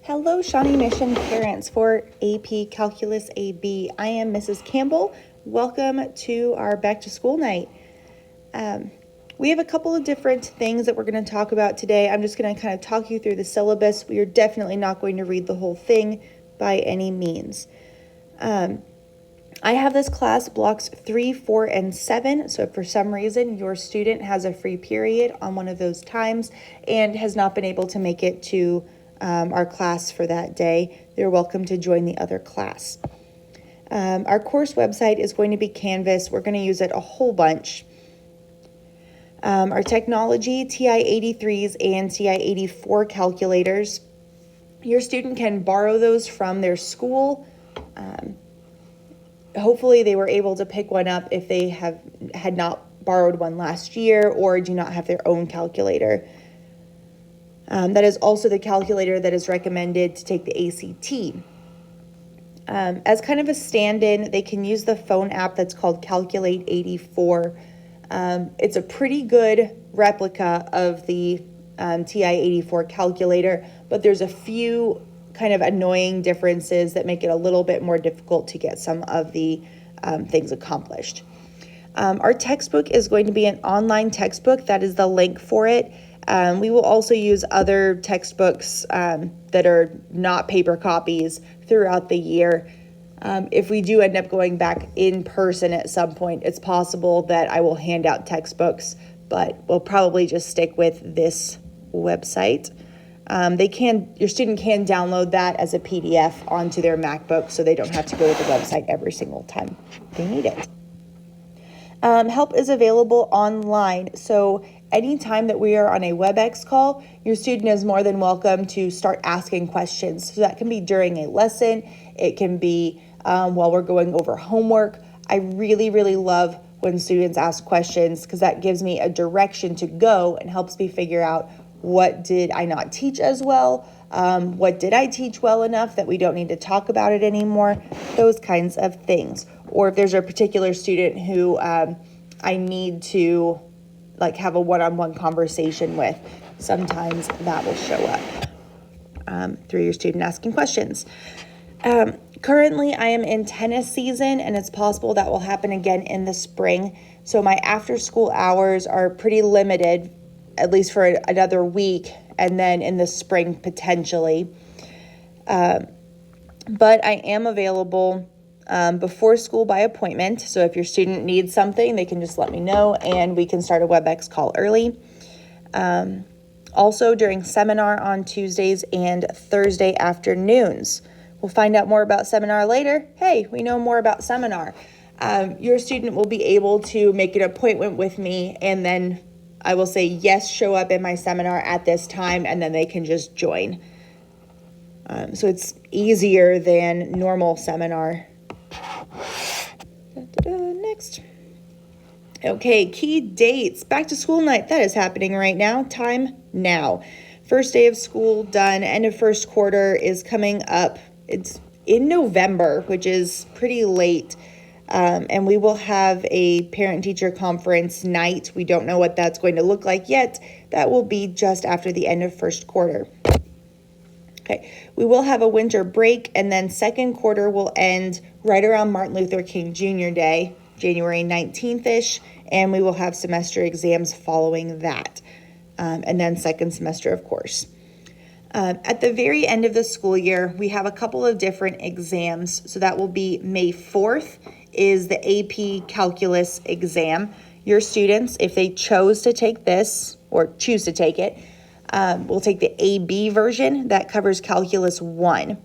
Hello, Shawnee Mission parents for AP Calculus AB. I am Mrs. Campbell. Welcome to our back to school night. We have a couple of different things that we're going to talk about today. I'm just going to kind of talk you through the syllabus. We are definitely not going to read the whole thing by any means. I have this class blocks 3, 4, and 7. So if for some reason your student has a free period on one of those times and has not been able to make it to our class for that day, they're welcome to join the other class. Our course website is going to be Canvas. We're going to use it a whole bunch. Our technology, TI-83s and TI-84 calculators. Your student can borrow those from their school. Hopefully they were able to pick one up if they had not borrowed one last year or do not have their own calculator. That is also the calculator that is recommended to take the ACT. As kind of a stand-in, they can use the phone app that's called Calculate 84. It's a pretty good replica of the TI-84 calculator, but there's a few kind of annoying differences that make it a little bit more difficult to get some of the things accomplished. Our textbook is going to be an online textbook. That is the link for it. We will also use other textbooks that are not paper copies throughout the year. If we do end up going back in person at some point, it's possible that I will hand out textbooks, but we'll probably just stick with this website. Your student can download that as a PDF onto their MacBook, so they don't have to go to the website every single time they need it. Help is available online, so anytime that we are on a WebEx call, your student is more than welcome to start asking questions. So that can be during a lesson, it can be while we're going over homework. I really, really love when students ask questions because that gives me a direction to go and helps me figure out what did I not teach as well, what did I teach well enough that we don't need to talk about it anymore, those kinds of things. Or if there's a particular student who I need to have a one-on-one conversation with, sometimes that will show up through your student asking questions. Currently, I am in tennis season, and it's possible that will happen again in the spring. So my after-school hours are pretty limited, at least for another week, and then in the spring potentially. But I am available before school by appointment. So if your student needs something, they can just let me know and we can start a WebEx call early. Also during seminar on Tuesdays and Thursday afternoons. We'll find out more about seminar later. Hey, we know more about seminar. Your student will be able to make an appointment with me, and then I will say, yes, show up in my seminar at this time, and then they can just join. So it's easier than normal seminar. Next. Okay, key dates. Back to school night. That is happening right now. Time now. First day of school done. End of first quarter is coming up. It's in November, which is pretty late. And we will have a parent-teacher conference night. We don't know what that's going to look like yet. That will be just after the end of first quarter. Okay, we will have a winter break, and then second quarter will end right around Martin Luther King Jr. Day, January 19th-ish, and we will have semester exams following that. And then second semester, of course. At the very end of the school year, we have a couple of different exams. So that will be May 4th is the AP Calculus exam. Your students, if they chose to take this or choose to take it, will take the AB version that covers Calculus 1.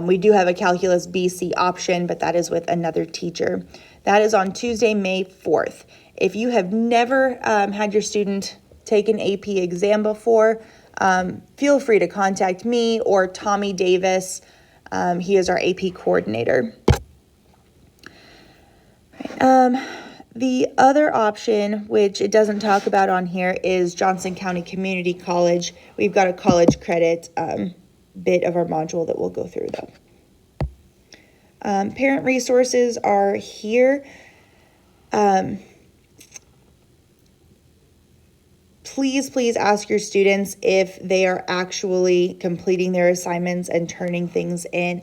We do have a Calculus BC option, but that is with another teacher. That is on Tuesday, May 4th. If you have never had your student take an AP exam before, feel free to contact me or Tommy Davis. He is our AP coordinator. The other option, which it doesn't talk about on here, is Johnson County Community College. We've got a college credit bit of our module that we'll go through though. Parent resources are here. please ask your students if they are actually completing their assignments and turning things in.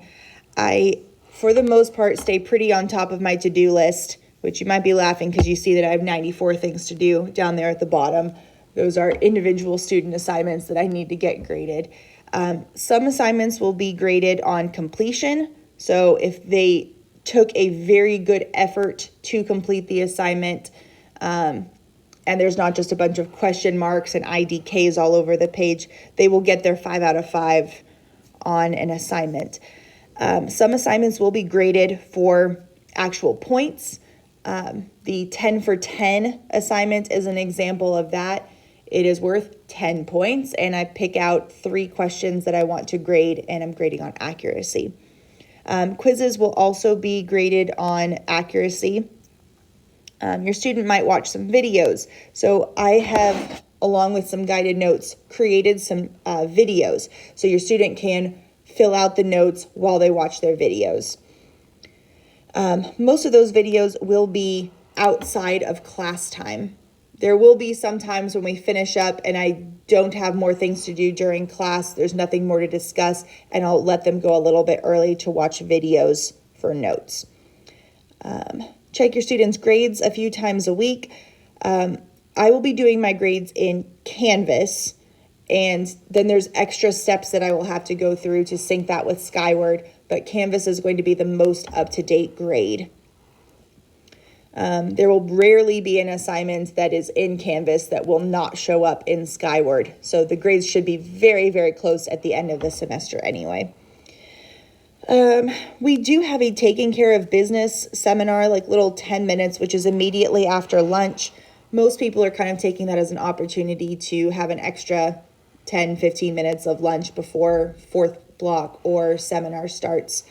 I, for the most part, stay pretty on top of my to-do list, which you might be laughing because you see that I have 94 things to do down there at the bottom. Those are individual student assignments that I need to get graded. Some assignments will be graded on completion. So if they took a very good effort to complete the assignment, and there's not just a bunch of question marks and IDKs all over the page, they will get their 5 out of 5 on an assignment. Some assignments will be graded for actual points. The 10 for 10 assignment is an example of that. It is worth 10 points, and I pick out 3 questions that I want to grade, and I'm grading on accuracy. Quizzes will also be graded on accuracy. Your student might watch some videos. So I have, along with some guided notes, created some videos so your student can fill out the notes while they watch their videos. Most of those videos will be outside of class time. There will be some times when we finish up and I don't have more things to do during class, there's nothing more to discuss, and I'll let them go a little bit early to watch videos for notes. Check your students' grades a few times a week. I will be doing my grades in Canvas, and then there's extra steps that I will have to go through to sync that with Skyward, but Canvas is going to be the most up-to-date grade. There will rarely be an assignment that is in Canvas that will not show up in Skyward. So the grades should be very, very close at the end of the semester anyway. We do have a taking care of business seminar, like little 10 minutes, which is immediately after lunch. Most people are kind of taking that as an opportunity to have an extra 10, 15 minutes of lunch before fourth block or seminar starts.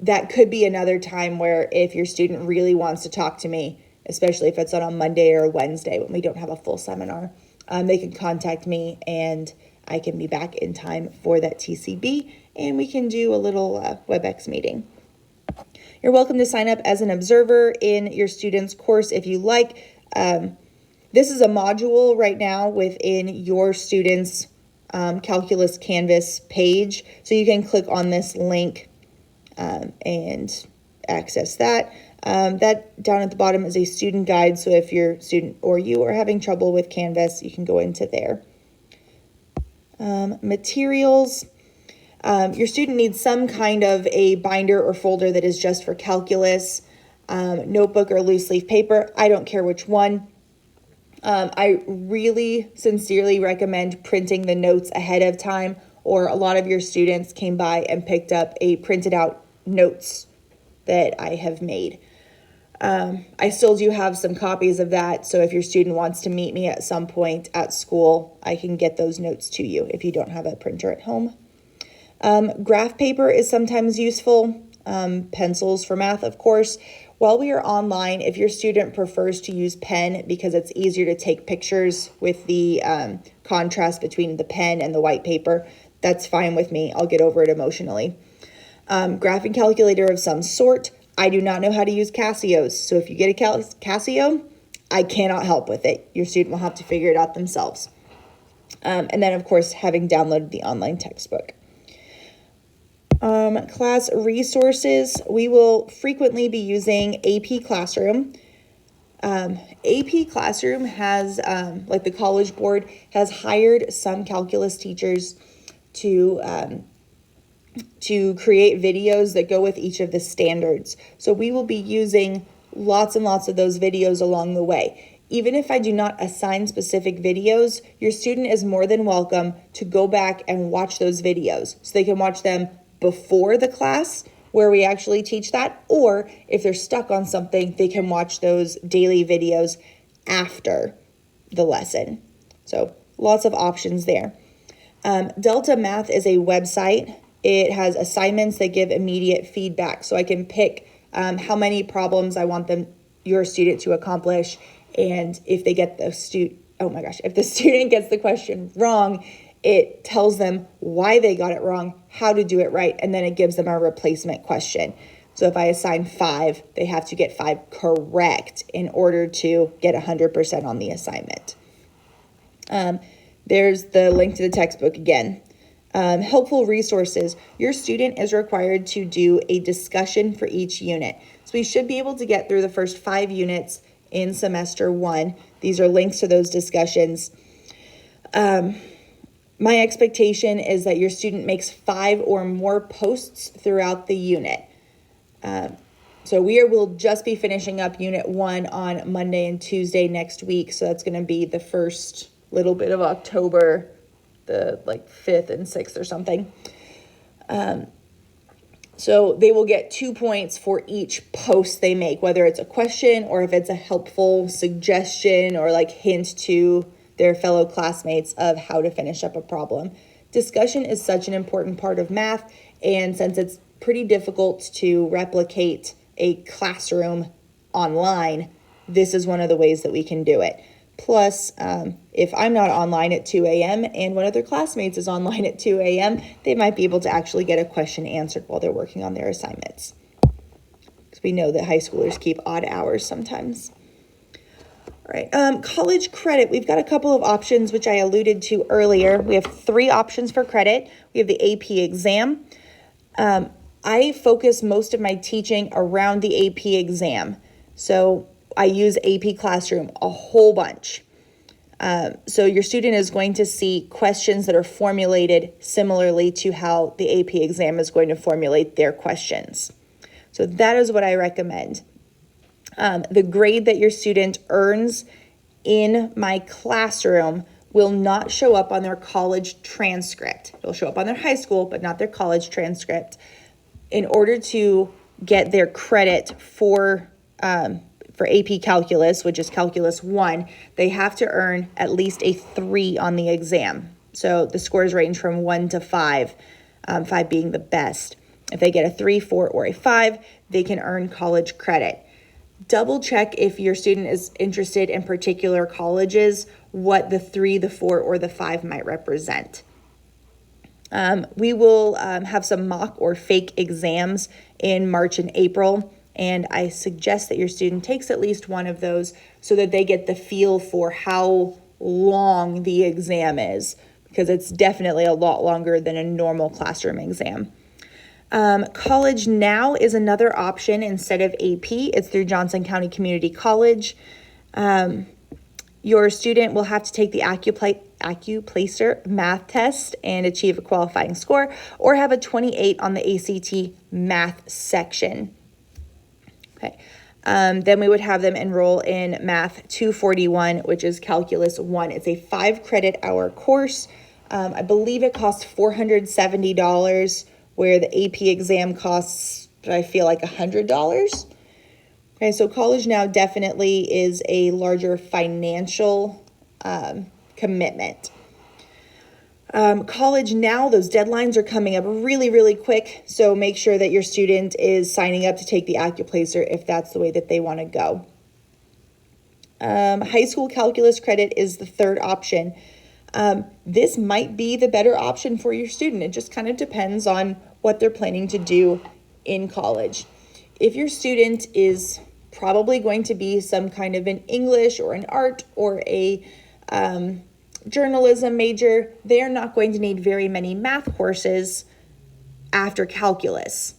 That could be another time where if your student really wants to talk to me, especially if it's on a Monday or a Wednesday when we don't have a full seminar, they can contact me and I can be back in time for that TCB and we can do a little WebEx meeting. You're welcome to sign up as an observer in your student's course if you like. This is a module right now within your student's Calculus Canvas page, so you can click on this link and access that. That down at the bottom is a student guide, so if your student or you are having trouble with Canvas, you can go into there. Materials. Your student needs some kind of a binder or folder that is just for calculus, notebook or loose leaf paper. I don't care which one. I really sincerely recommend printing the notes ahead of time, or a lot of your students came by and picked up a printed out notes that I have made. I still do have some copies of that, so if your student wants to meet me at some point at school, I can get those notes to you if you don't have a printer at home. Graph paper is sometimes useful. Pencils for math, of course. While we are online, if your student prefers to use pen because it's easier to take pictures with the contrast between the pen and the white paper, that's fine with me. I'll get over it emotionally. Graphing calculator of some sort. I do not know how to use Casio's, so if you get a Casio, I cannot help with it. Your student will have to figure it out themselves. And then, of course, having downloaded the online textbook. Class resources, we will frequently be using AP Classroom. AP Classroom has, like the College Board, has hired some calculus teachers to create videos that go with each of the standards. So we will be using lots and lots of those videos along the way. Even if I do not assign specific videos, your student is more than welcome to go back and watch those videos. So they can watch them before the class where we actually teach that, or if they're stuck on something, they can watch those daily videos after the lesson. So lots of options there. Delta Math is a website. It has assignments that give immediate feedback. So I can pick how many problems I want your student to accomplish. And if they get if the student gets the question wrong, it tells them why they got it wrong, how to do it right, and then it gives them a replacement question. So if I assign 5, they have to get 5 correct in order to get 100% on the assignment. There's the link to the textbook again. Helpful resources. Your student is required to do a discussion for each unit. So we should be able to get through the first 5 units in semester 1. These are links to those discussions. My expectation is that your student makes 5 or more posts throughout the unit. So will just be finishing up unit 1 on Monday and Tuesday next week. So that's going to be the first little bit of October, the 5th and 6th or something. So they will get 2 points for each post they make, whether it's a question or if it's a helpful suggestion or hint to their fellow classmates of how to finish up a problem. Discussion is such an important part of math, and since it's pretty difficult to replicate a classroom online, this is one of the ways that we can do it. Plus, if I'm not online at 2 a.m. and one of their classmates is online at 2 a.m., they might be able to actually get a question answered while they're working on their assignments. Because we know that high schoolers keep odd hours sometimes. All right, college credit. We've got a couple of options, which I alluded to earlier. We have 3 options for credit. We have the AP exam. I focus most of my teaching around the AP exam. So I use AP Classroom a whole bunch. So your student is going to see questions that are formulated similarly to how the AP exam is going to formulate their questions. So that is what I recommend. The grade that your student earns in my classroom will not show up on their college transcript. It'll show up on their high school, but not their college transcript. In order to get their credit for AP Calculus, which is Calculus 1, they have to earn at least a 3 on the exam. So the scores range from 1 to 5, 5 being the best. If they get a 3, 4, or a 5, they can earn college credit. Double check if your student is interested in particular colleges, what the 3, the 4, or the 5 might represent. We will have some mock or fake exams in March and April, and I suggest that your student takes at least one of those so that they get the feel for how long the exam is, because it's definitely a lot longer than a normal classroom exam. College Now is another option instead of AP. It's through Johnson County Community College. Your student will have to take the Accuplacer math test and achieve a qualifying score, or have a 28 on the ACT math section. Okay. Then we would have them enroll in Math 241, which is Calculus 1. It's a 5 credit hour course. I believe it costs $470, where the AP exam costs, I feel like $100. Okay, so College Now definitely is a larger financial commitment. College Now, those deadlines are coming up really, really quick. So make sure that your student is signing up to take the Accuplacer if that's the way that they want to go. High school calculus credit is the third option. This might be the better option for your student. It just kind of depends on what they're planning to do in college. If your student is probably going to be some kind of an English or an art or a journalism major, they are not going to need very many math courses after calculus.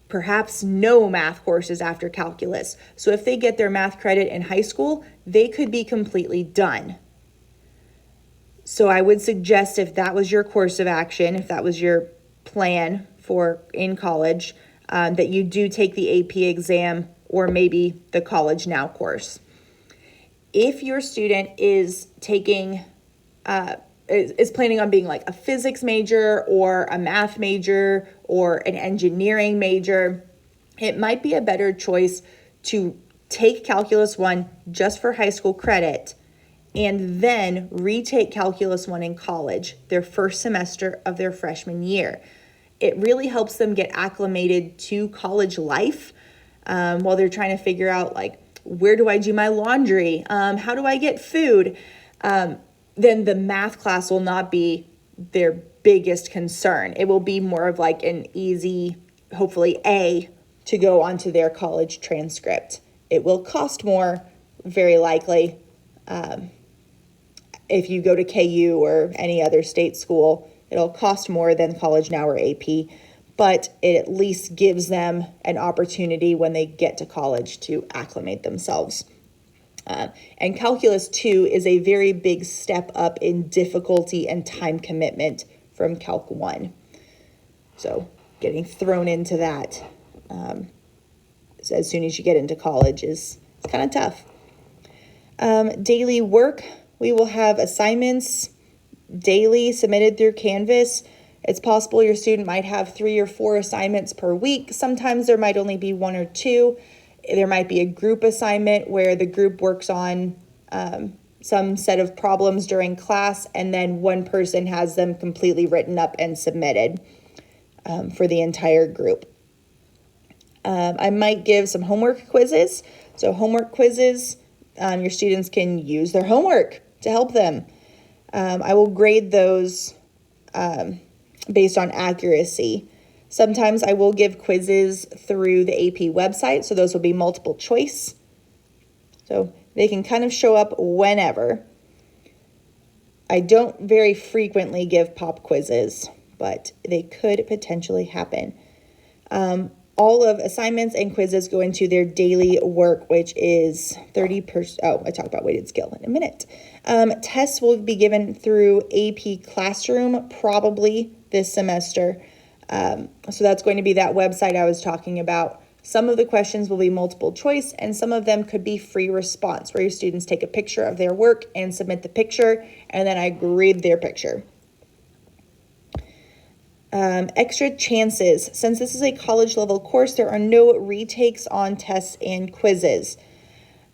Perhaps no math courses after calculus. So if they get their math credit in high school, they could be completely done. So I would suggest, if that was your course of action, if that was your plan for in college, that you do take the AP exam or maybe the College Now course. If your student is taking, is planning on being like a physics major or a math major or an engineering major, it might be a better choice to take Calculus 1 just for high school credit and then retake Calculus 1 in college, their first semester of their freshman year. It really helps them get acclimated to college life while they're trying to figure out, like, where do I do my laundry? How do I get food? Then the math class will not be their biggest concern. It will be more of like an easy, hopefully, A to go onto their college transcript. It will cost more, very likely, if you go to KU or any other state school, it'll cost more than College Now or AP, but it at least gives them an opportunity when they get to college to acclimate themselves. And Calculus 2 is a very big step up in difficulty and time commitment from Calc 1. So getting thrown into that as soon as you get into college is kind of tough. Daily work, we will have assignments daily submitted through Canvas. It's possible your student might have 3 or 4 assignments per week. Sometimes there might only be 1 or 2. There might be a group assignment where the group works on some set of problems during class, and then one person has them completely written up and submitted for the entire group. I might give some homework quizzes. So homework quizzes, your students can use their homework to help them. I will grade those based on accuracy. Sometimes I will give quizzes through the AP website, so those will be multiple choice. So they can kind of show up whenever. I don't very frequently give pop quizzes, but they could potentially happen. All of assignments and quizzes go into their daily work, which is 30%. Oh, I talk about weighted scale in a minute. Tests will be given through AP Classroom probably this semester. So that's going to be that website I was talking about. Some of the questions will be multiple choice, and some of them could be free response, where your students take a picture of their work and submit the picture, and then I grade their picture. Extra chances. Since this is a college level course, there are no retakes on tests and quizzes.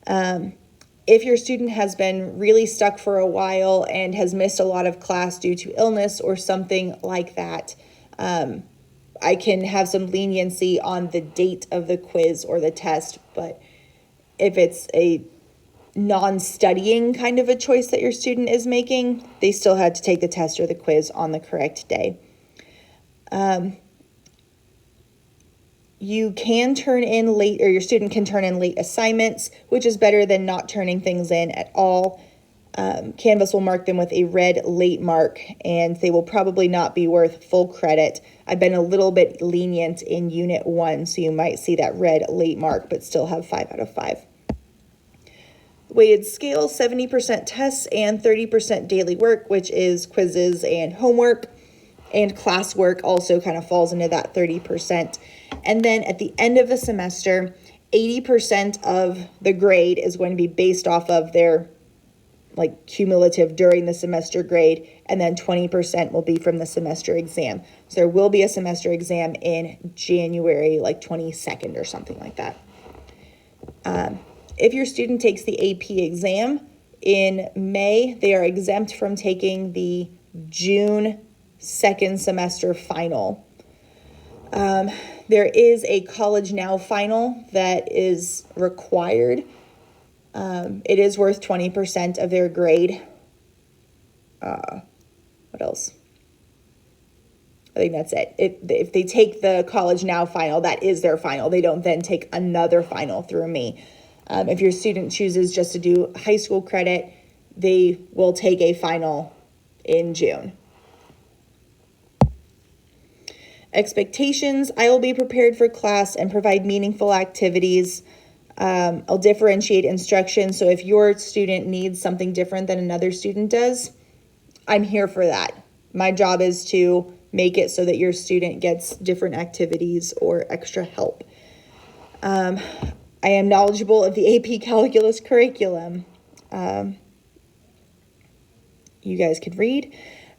If your student has been really stuck for a while and has missed a lot of class due to illness or something like that, I can have some leniency on the date of the quiz or the test, but if it's a non-studying kind of a choice that your student is making, they still had to take the test or the quiz on the correct day. You can turn in late, or your student can turn in late assignments, which is better than not turning things in at all. Canvas will mark them with a red late mark, and they will probably not be worth full credit. I've been a little bit lenient in Unit 1, so you might see that red late mark, but still have 5 out of 5. Weighted scale, 70% tests and 30% daily work, which is quizzes and homework, and classwork also kind of falls into that 30%. And then at the end of the semester, 80% of the grade is going to be based off of their cumulative during the semester grade, and then 20% will be from the semester exam. So there will be a semester exam in January, 22nd or something like that. If your student takes the AP exam in May, they are exempt from taking the June second semester final. There is a College Now final that is required. It is worth 20% of their grade. What else? I think that's it. If they take the College Now final, that is their final. They don't then take another final through me. If your student chooses just to do high school credit, they will take a final in June. Expectations, I will be prepared for class and provide meaningful activities. I'll differentiate instruction. So if your student needs something different than another student does, I'm here for that. My job is to make it so that your student gets different activities or extra help. I am knowledgeable of the AP Calculus curriculum. You guys could read.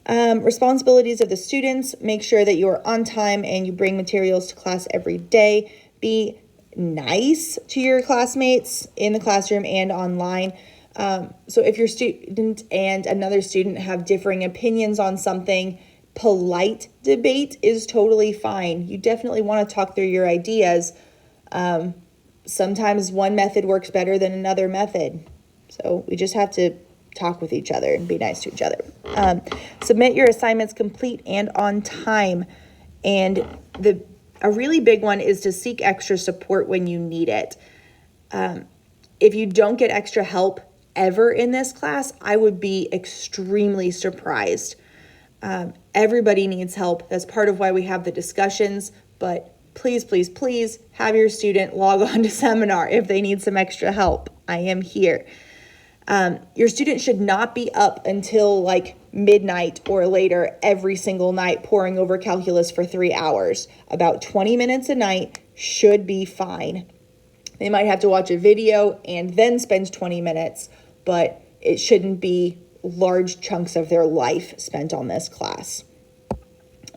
Responsibilities of the students, make sure that you are on time and you bring materials to class every day. Be nice to your classmates in the classroom and online. So if your student and another student have differing opinions on something, polite debate is totally fine. You definitely want to talk through your ideas. Sometimes one method works better than another method. So we just have to talk with each other and be nice to each other. Submit your assignments complete and on time. And a really big one is to seek extra support when you need it. If you don't get extra help, ever in this class, I would be extremely surprised. Everybody needs help. That's part of why we have the discussions, but please, please, please have your student log on to seminar if they need some extra help. I am here. Your student should not be up until like midnight or later every single night poring over calculus for 3 hours. About 20 minutes a night should be fine. They might have to watch a video and then spend 20 minutes, but it shouldn't be large chunks of their life spent on this class.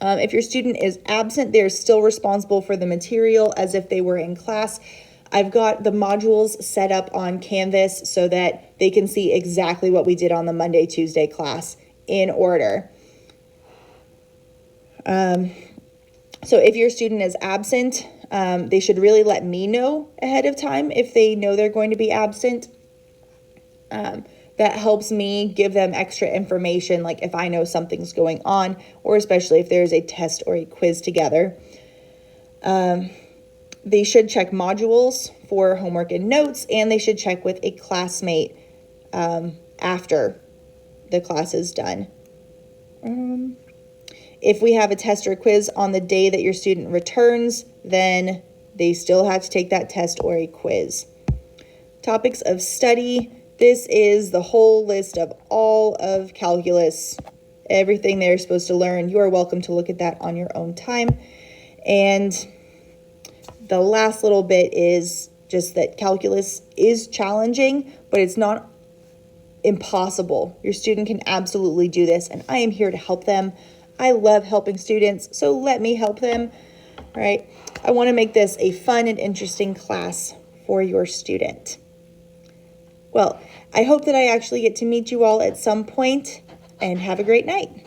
If your student is absent, they're still responsible for the material as if they were in class. I've got the modules set up on Canvas so that they can see exactly what we did on the Monday, Tuesday class in order. So if your student is absent, they should really let me know ahead of time if they know they're going to be absent. That helps me give them extra information, like if I know something's going on, or especially if there's a test or a quiz together. They should check modules for homework and notes, and they should check with a classmate after the class is done. If we have a test or a quiz on the day that your student returns, then they still have to take that test or a quiz. Topics of study. This is the whole list of all of calculus, everything they're supposed to learn. You are welcome to look at that on your own time. And the last little bit is just that calculus is challenging, but it's not impossible. Your student can absolutely do this, and I am here to help them. I love helping students, so let me help them. All right. I want to make this a fun and interesting class for your student. Well, I hope that I actually get to meet you all at some point, and have a great night.